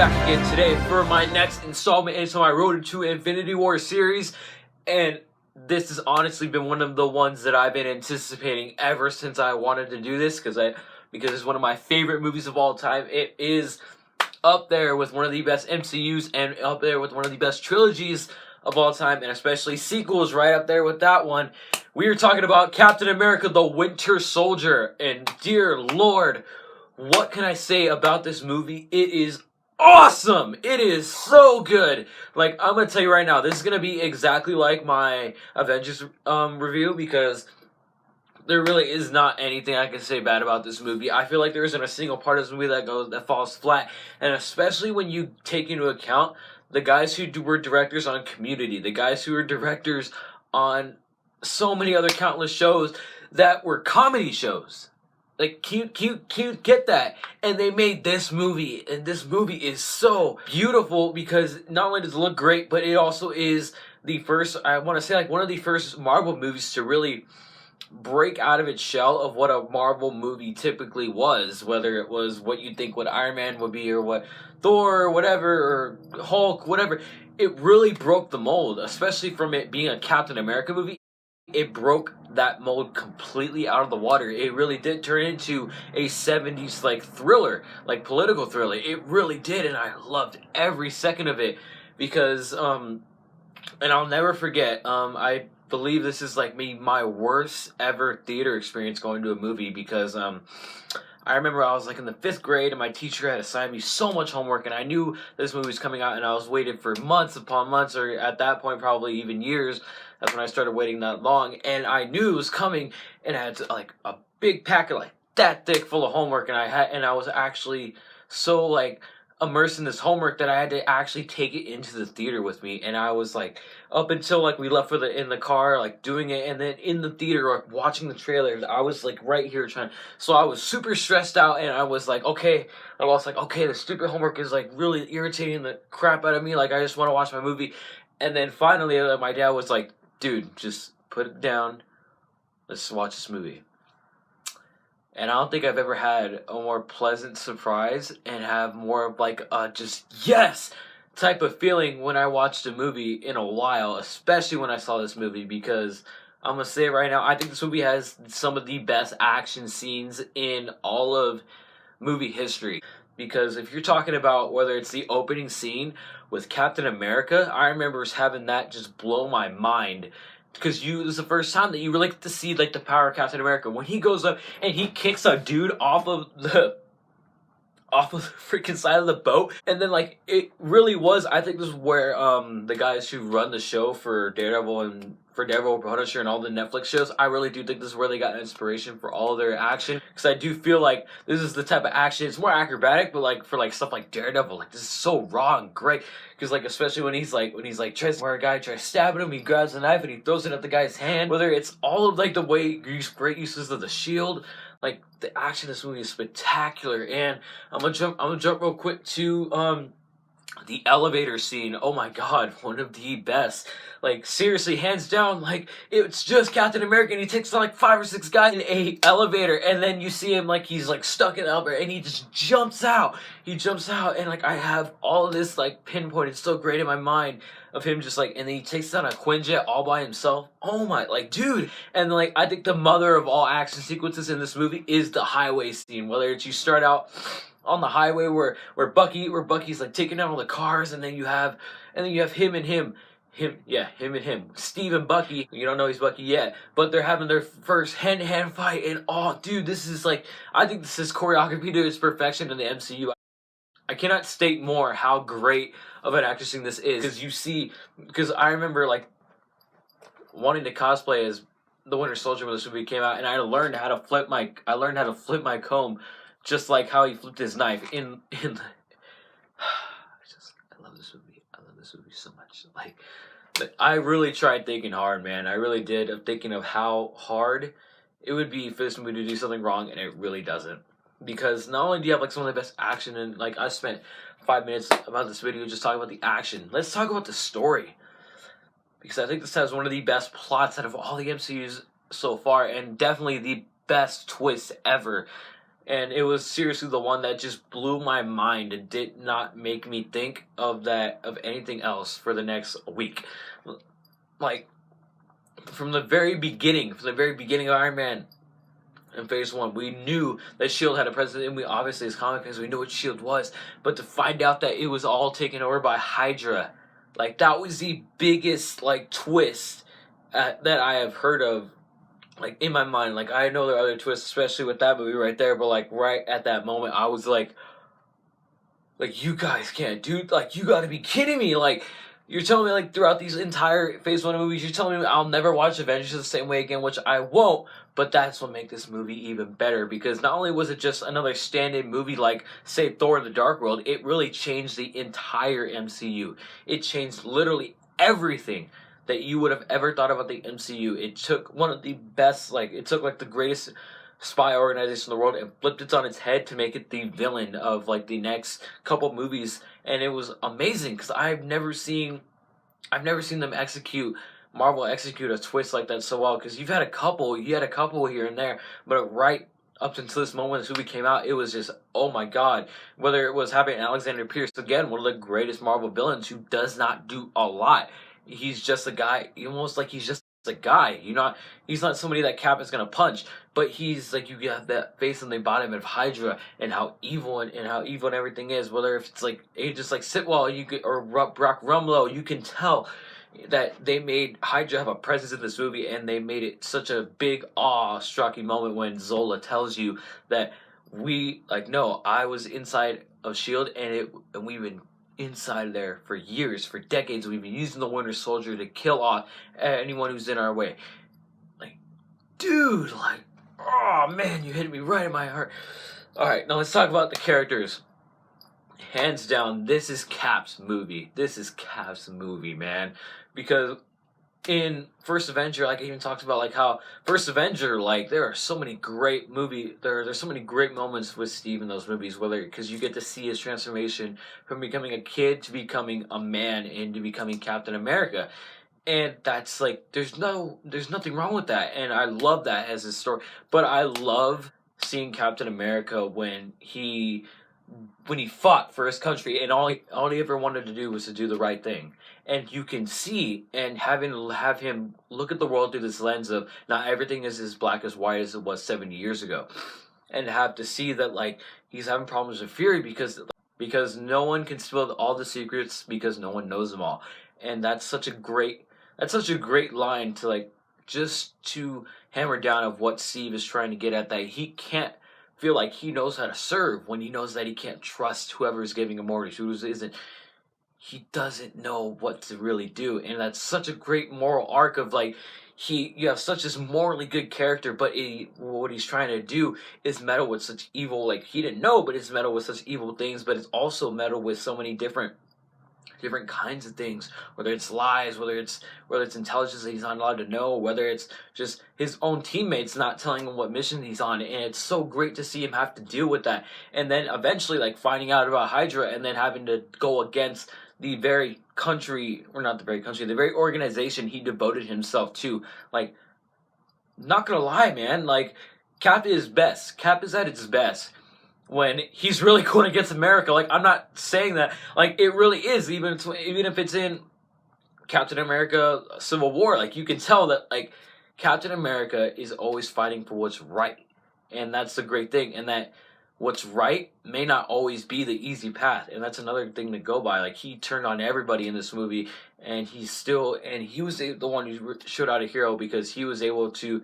back again today for my next installment into my Road to Infinity War series, and this has honestly been one of the ones that I've been anticipating ever since I wanted to do this because it's one of my favorite movies of all time. It is up there with one of the best MCUs and up there with one of the best trilogies of all time, and especially sequels right up there with that one. We are talking about Captain America: The Winter Soldier, and dear Lord, what can I say about this movie? It is awesome! It is so good! Like, I'm gonna tell you right now, this is gonna be exactly like my Avengers review, because there really is not anything I can say bad about this movie. I feel like there isn't a single part of this movie that falls flat, and especially when you take into account the guys who were directors on Community, the guys who were directors on so many other countless shows that were comedy shows. Like, cute, get that. And they made this movie, and this movie is so beautiful because not only does it look great, but it also is the first, I want to say, like, one of the first Marvel movies to really break out of its shell of what a Marvel movie typically was, whether it was what you'd think what Iron Man would be, or what Thor, or whatever, or Hulk, whatever. It really broke the mold, especially from it being a Captain America movie. It broke that mold completely out of the water. It really did turn into a 70s like thriller, like political thriller. It really did, and I loved every second of it because and I'll never forget, I believe this is like my worst ever theater experience going to a movie, because I remember I was like in the 5th grade and my teacher had assigned me so much homework, and I knew this movie was coming out, and I was waiting for months upon months, or at that point probably even years. That's when I started waiting that long, and I knew it was coming, and I had like a big packet like that thick full of homework, and I was actually so like immersed in this homework that I had to actually take it into the theater with me. And I was like, up until like we left in the car, like doing it, and then in the theater, like watching the trailers, I was like right here trying. So I was super stressed out, and I was like, okay, the stupid homework is like really irritating the crap out of me. Like, I just want to watch my movie. And then finally, my dad was like, dude, just put it down. Let's watch this movie. And I don't think I've ever had a more pleasant surprise and have more of like a just yes type of feeling when I watched a movie in a while, especially when I saw this movie, because I'm going to say it right now, I think this movie has some of the best action scenes in all of movie history. Because if you're talking about whether it's the opening scene with Captain America, I remember having that just blow my mind. Because it was the first time that you really get to see like the power of Captain America. When he goes up and he kicks a dude off of the freaking side of the boat, and then like it really was, I think this is where the guys who run the show for Daredevil, Punisher, and all the Netflix shows, I really do think this is where they got inspiration for all of their action, because I do feel like this is the type of action, it's more acrobatic, but like for like stuff like Daredevil, like this is so raw and great, because like especially when he's like tries where a guy tries stabbing him, he grabs a knife and he throws it at the guy's hand, whether it's all of like the way great uses of the shield. Like, the action in this movie is spectacular. And I'm gonna jump real quick to the elevator scene. Oh my god, one of the best. Like, seriously, hands down, like, it's just Captain America, and he takes like 5 or 6 guys in a elevator, and then you see him like he's like stuck in the elevator, and he just jumps out. And like I have all of this like pinpointed so great in my mind of him just like, and then he takes down a Quinjet all by himself. Oh my, like, dude. And like, I think the mother of all action sequences in this movie is the highway scene. Whether it's you start out on the highway where Bucky's like taking down all the cars, and then you have him and him, Steve and Bucky. You don't know he's Bucky yet, but they're having their first hand-to-hand fight, and oh, dude, this is like, I think this is choreography to its perfection in the MCU. I cannot state more how great of an actressing this is, because I remember like wanting to cosplay as the Winter Soldier when this movie came out, and I learned how to flip my comb, just like how he flipped his knife in the. I love this movie. I love this movie so much. Like, but I really tried thinking hard, man. I really did. Of thinking of how hard it would be for this movie to do something wrong, and it really doesn't. Because not only do you have like some of the best action, and like I spent 5 minutes about this video just talking about the action. Let's talk about the story, because I think this has one of the best plots out of all the MCUs so far, and definitely the best twist ever. and it was seriously the one that just blew my mind and did not make me think of anything else for the next week. Like, from the very beginning of Iron Man in Phase 1, we knew that S.H.I.E.L.D. had a president, and we obviously, as comic fans, we knew what S.H.I.E.L.D. was, but to find out that it was all taken over by Hydra, like, that was the biggest, like, twist that I have heard of, like, in my mind. Like, I know there are other twists, especially with that movie right there, but, like, right at that moment, I was like, you guys can't do, like, you gotta be kidding me, like, you're telling me, like, throughout these entire Phase 1 movies, you're telling me I'll never watch Avengers the same way again, which I won't, but that's what makes this movie even better, because not only was it just another stand-in movie like, say, Thor: The Dark World, it really changed the entire MCU. It changed literally everything that you would have ever thought about the MCU. It took one of the best, like, it took, like, the greatest spy organization in the world and flipped it on its head to make it the villain of, like, the next couple movies, and it was amazing, because I've never seen them Marvel execute a twist like that so well, because you had a couple here and there, but right up until this moment this movie came out, it was just, oh my god. Whether it was having Alexander Pierce, again, one of the greatest Marvel villains who does not do a lot. He's just a guy, almost like he's just a guy. He's not somebody that Cap is gonna punch, but he's like, you got that face on the bottom of Hydra and how evil and everything is. Whether if it's like agents like Sitwell, or Brock Rumlow, you can tell that they made Hydra have a presence in this movie, and they made it such a big awe-striking moment when Zola tells you that no, I was inside of S.H.I.E.L.D. and we've been inside there for years, for decades. We've been using the Winter Soldier to kill off anyone who's in our way. Like, dude, like, oh man, you hit me right in my heart. Alright, now let's talk about the characters. Hands down, this is Cap's movie. This is Cap's movie, man. Because in First Avenger, like I even talked about, like how First Avenger, like there are so many great there's so many great moments with Steve in those movies, because you get to see his transformation from becoming a kid to becoming a man and to becoming Captain America. And that's like, there's nothing wrong with that, and I love that as a story. But I love seeing Captain America when he fought for his country, and all he ever wanted to do was to do the right thing. And you can see, and have him look at the world through this lens of not everything is as black as white as it was 70 years ago, and have to see that, like, he's having problems with Fury because no one can spill all the secrets, because no one knows them all. And that's such a great line to, like, just to hammer down of what Steve is trying to get at, that he can't feel like he knows how to serve when he knows that he can't trust whoever is giving him orders, who isn't. He doesn't know what to really do, and that's such a great moral arc of, like, you have such this morally good character, but what he's trying to do is meddle with such evil, like, he didn't know, but it's meddle with such evil things, but it's also meddle with so many different kinds of things, whether it's lies, whether it's intelligence that he's not allowed to know, whether it's just his own teammates not telling him what mission he's on. And it's so great to see him have to deal with that, and then eventually, like, finding out about Hydra, and then having to go against the very the very organization he devoted himself to. Like, not gonna lie, man, like, Cap is at its best when he's really going against America. Like, I'm not saying that, like, it really is, even if it's in Captain America Civil War, like, you can tell that, like, Captain America is always fighting for what's right. And that's the great thing, and that what's right may not always be the easy path, and that's another thing to go by. Like, he turned on everybody in this movie, and he was the one who showed out a hero, because he was able to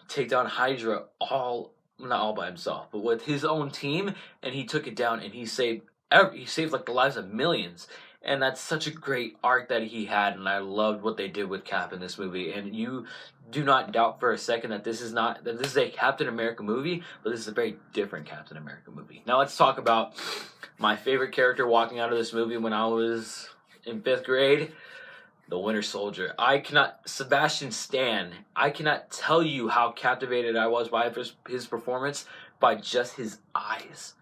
take down Hydra not all by himself, but with his own team, and he took it down, and he saved like the lives of millions. And that's such a great arc that he had, and I loved what they did with Cap in this movie. And you do not doubt for a second that this is a Captain America movie, but this is a very different Captain America movie. Now let's talk about my favorite character walking out of this movie when I was in 5th grade. The Winter Soldier. Sebastian Stan, I cannot tell you how captivated I was by his performance by just his eyes.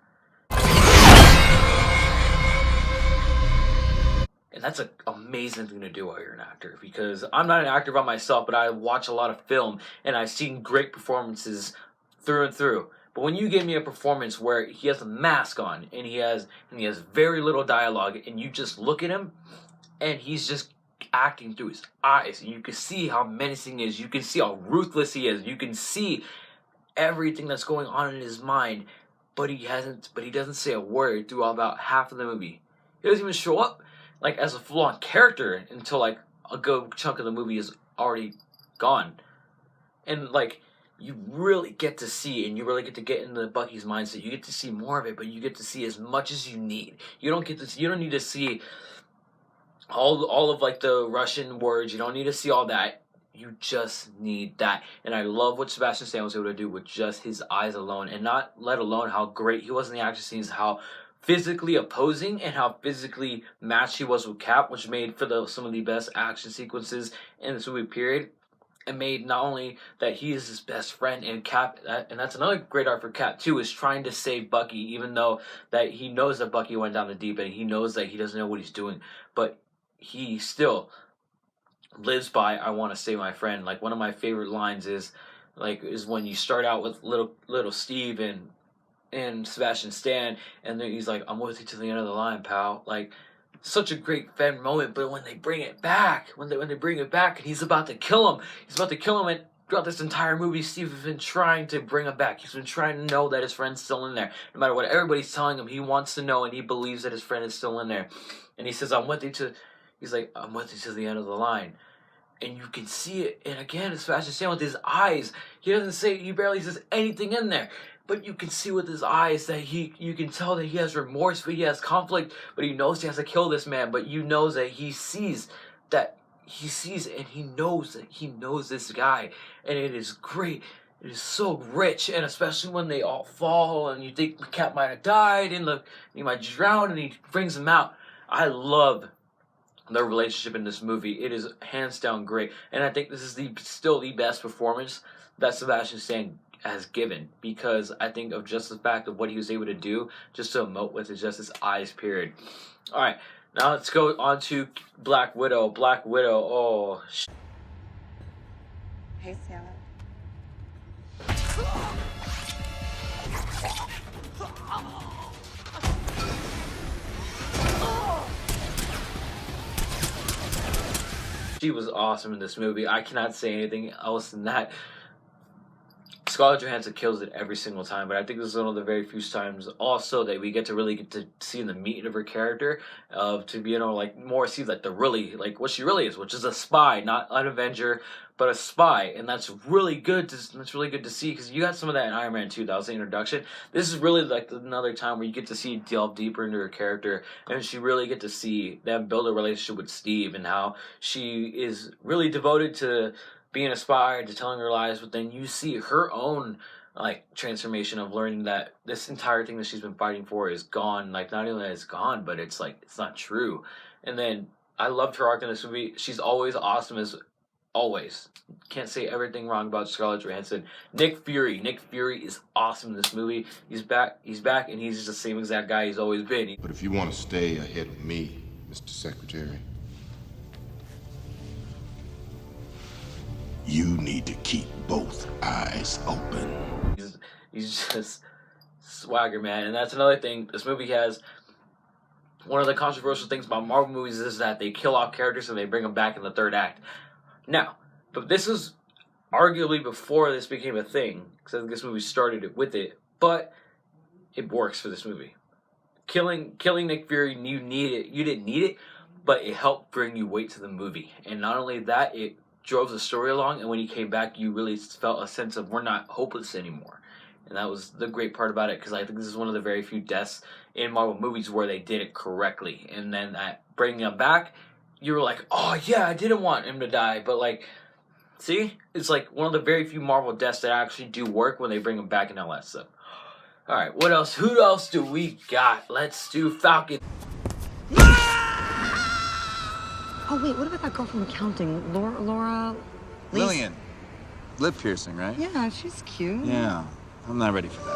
And that's an amazing thing to do while you're an actor, because I'm not an actor by myself, but I watch a lot of film, and I've seen great performances through and through. But when you give me a performance where he has a mask on and he has very little dialogue, and you just look at him and he's just acting through his eyes, and you can see how menacing he is, you can see how ruthless he is, you can see everything that's going on in his mind, but he doesn't say a word through about half of the movie. He doesn't even show up like as a full-on character until like a good chunk of the movie is already gone. And like, you really get to see, and you really get to get into Bucky's mindset. You get to see more of it, but you get to see as much as you need. You don't need to see all of like the Russian words. You don't need to see all that. You just need that. And I love what Sebastian Stan was able to do with just his eyes alone, and not let alone how great he was in the action scenes, how physically opposing and how physically matched he was with Cap, which made for some of the best action sequences in this movie period. And made not only that he is his best friend, and Cap, and that's another great art for Cap too, is trying to save Bucky, even though that he knows that Bucky went down the deep end, he knows that he doesn't know what he's doing, but he still lives by, I want to save my friend. Like, one of my favorite lines is when you start out with little Steve and Sebastian Stan, and then he's like, I'm with you to the end of the line, pal. Like, such a great fan moment. But when they bring it back, when they bring it back, and he's about to kill him, and throughout this entire movie, Steve has been trying to bring him back. He's been trying to know that his friend's still in there. No matter what everybody's telling him, he wants to know, and he believes that his friend is still in there. And he says, I'm with you to the end of the line. And you can see it. And again, Sebastian Stan with his eyes, he barely says anything in there. But you can see with his eyes that you can tell that he has remorse, but he has conflict, but he knows he has to kill this man. But you know that he sees and he knows that he knows this guy. And it is great. It is so rich, and especially when they all fall and you think the Cap might have died and he might drown, and he brings him out. I love their relationship in this movie. It is hands down great, and I think this is still the best performance that Sebastian Stan has given, because I think of just the fact of what he was able to do just to emote with just his eyes, period. Alright, now let's go on to Black Widow. Black Widow, oh. Hey, Sarah. She was awesome in this movie. I cannot say anything else than that. Scarlett Johansson kills it every single time, but I think this is one of the very few times also that we get to see in the meat of her character, to be, more see like what she really is, which is a spy, not an Avenger, but a spy. And that's really good to see, because you got some of that in Iron Man 2. That was the introduction. This is really like another time where you get to see delve deeper into her character, and she really get to see them build a relationship with Steve, and how she is really devoted to being a spy, to telling her lies. But then you see her own transformation of learning that this entire thing that she's been fighting for is gone. Like, not only that it's gone, but it's not true. And then I loved her arc in this movie. She's always awesome as always. Can't say everything wrong about Scarlett Johansson. Nick Fury is awesome in this movie. He's back, and he's just the same exact guy he's always been. But if you want to stay ahead of me, Mr. Secretary, you need to keep both eyes open. He's just swagger, man. And that's another thing. This movie has one of the controversial things about Marvel movies is that they kill off characters and they bring them back in the third act. Now, but this was arguably before this became a thing, because I think this movie started with it. But it works for this movie. Killing Nick Fury, you didn't need it, but it helped bring you weight to the movie. And not only that, it drove the story along, and when he came back, you really felt a sense of we're not hopeless anymore. And that was the great part about it, because I think this is one of the very few deaths in Marvel movies where they did it correctly. And then bringing him back, you were like, oh yeah, I didn't want him to die, but see, it's like one of the very few Marvel deaths that actually do work when they bring him back and all that stuff. All right, what else? Who else do we got? Let's do Falcon. Oh, wait, what about that girl from accounting? Laura? Lillian. Lip piercing, right? Yeah, she's cute. Yeah, I'm not ready for that.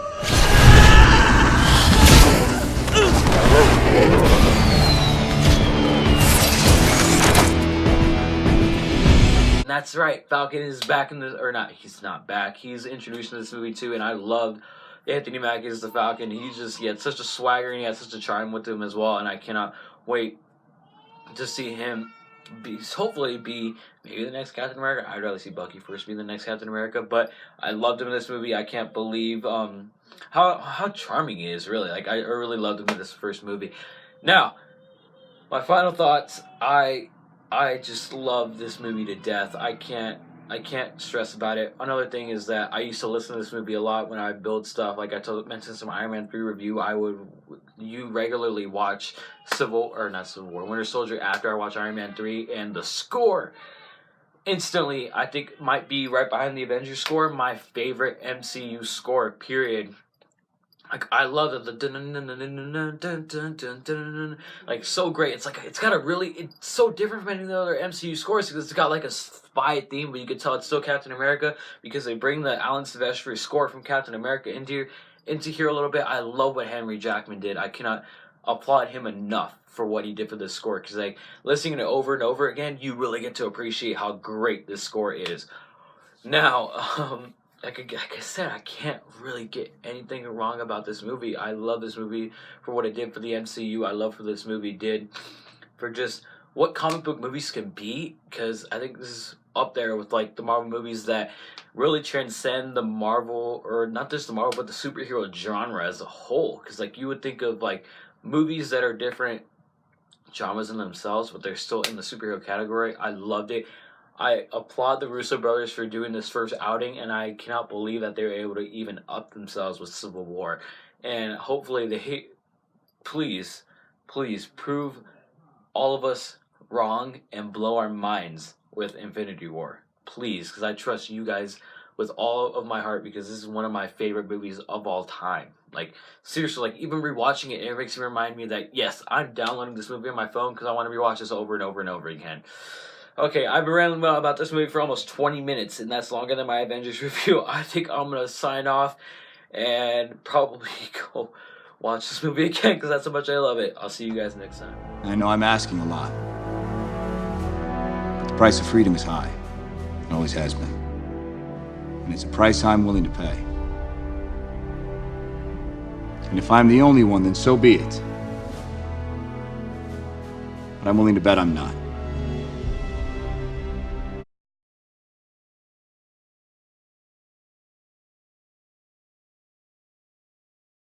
That's right, Falcon is back in the, or not, he's not back. He's introduced in this movie too, and I loved Anthony Mackie is the Falcon. He had such a swagger and he had such a charm with him as well. And I cannot wait to see him hopefully be maybe the next Captain America. I'd rather see Bucky first be the next Captain America, but I loved him in this movie. I can't believe how charming he is, really. Like, I really loved him in this first movie. Now, my final thoughts, I just love this movie to death. I can't stress about it. Another thing is that I used to listen to this movie a lot when I build stuff. Like I mentioned some Iron Man 3 review. You regularly watch Winter Soldier after I watch Iron Man 3, and the score instantly, I think, might be right behind the Avengers score, my favorite MCU score, period. Like, I love it. Like, so great. It's so different from any of the other MCU scores because it's got like a spy theme, but you can tell it's still Captain America because they bring the Alan Silvestri score from Captain America into here a little bit. I love what Henry Jackman did. I cannot applaud him enough for what he did for this score because, like, listening to it over and over again, you really get to appreciate how great this score is. Now, like I said, I can't really get anything wrong about this movie. I love this movie for what it did for the MCU. I love what this movie did for just what comic book movies can be, because I think this is up there with like the Marvel movies that really transcend the Marvel, or not just the Marvel, but the superhero genre as a whole. Because like you would think of like movies that are different genres in themselves, but they're still in the superhero category. I loved it. I applaud the Russo brothers for doing this first outing, and I cannot believe that they were able to even up themselves with Civil War. And hopefully please prove all of us wrong and blow our minds with Infinity War. Please, because I trust you guys with all of my heart, because this is one of my favorite movies of all time. Like, seriously, like, even rewatching it, it makes me remind me that, yes, I'm downloading this movie on my phone because I want to rewatch this over and over and over again. Okay, I've been rambling about this movie for almost 20 minutes, and that's longer than my Avengers review. I think I'm going to sign off and probably go watch this movie again because that's how much I love it. I'll see you guys next time. I know I'm asking a lot, but the price of freedom is high. It always has been. And it's a price I'm willing to pay. And if I'm the only one, then so be it. But I'm willing to bet I'm not.